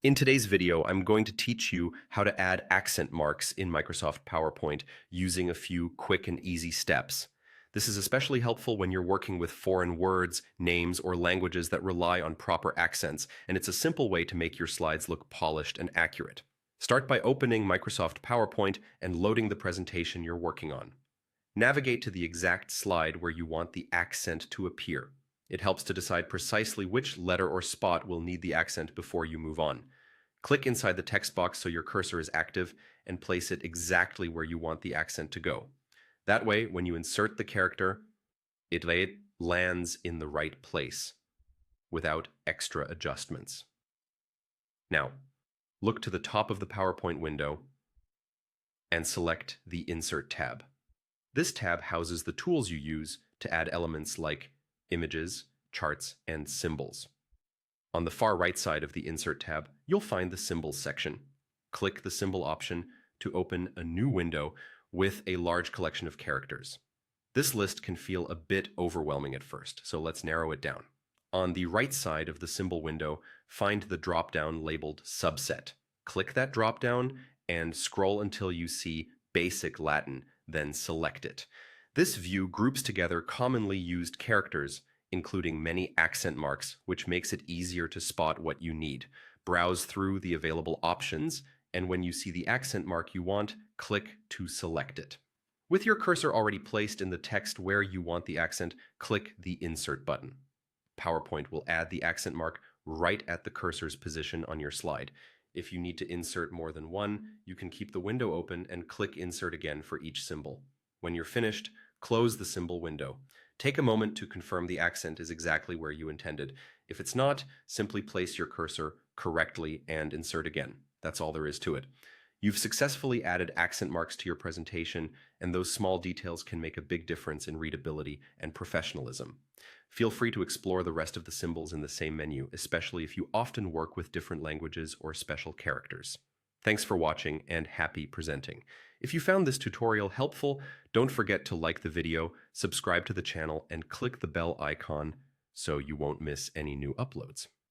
In today's video, I'm going to teach you how to add accent marks in Microsoft PowerPoint using a few quick and easy steps. This is especially helpful when you're working with foreign words, names, or languages that rely on proper accents, and it's a simple way to make your slides look polished and accurate. Start by opening Microsoft PowerPoint and loading the presentation you're working on. Navigate to the exact slide where you want the accent to appear. It helps to decide precisely which letter or spot will need the accent before you move on. Click inside the text box so your cursor is active and place it exactly where you want the accent to go. That way, when you insert the character, it lands in the right place without extra adjustments. Now, look to the top of the PowerPoint window and select the Insert tab. This tab houses the tools you use to add elements like images, charts, and symbols. On the far right side of the Insert tab, you'll find the Symbols section. Click the Symbol option to open a new window with a large collection of characters. This list can feel a bit overwhelming at first, so let's narrow it down. On the right side of the symbol window, find the drop-down labeled Subset. Click that drop-down and scroll until you see Basic Latin, then select it. This view groups together commonly used characters, including many accent marks, which makes it easier to spot what you need. Browse through the available options, and when you see the accent mark you want, click to select it. With your cursor already placed in the text where you want the accent, click the Insert button. PowerPoint will add the accent mark right at the cursor's position on your slide. If you need to insert more than one, you can keep the window open and click Insert again for each symbol. When you're finished, close the symbol window. Take a moment to confirm the accent is exactly where you intended. If it's not, simply place your cursor correctly and insert again. That's all there is to it. You've successfully added accent marks to your presentation, and those small details can make a big difference in readability and professionalism. Feel free to explore the rest of the symbols in the same menu, especially if you often work with different languages or special characters. Thanks for watching and happy presenting. If you found this tutorial helpful, don't forget to like the video, subscribe to the channel, and click the bell icon so you won't miss any new uploads.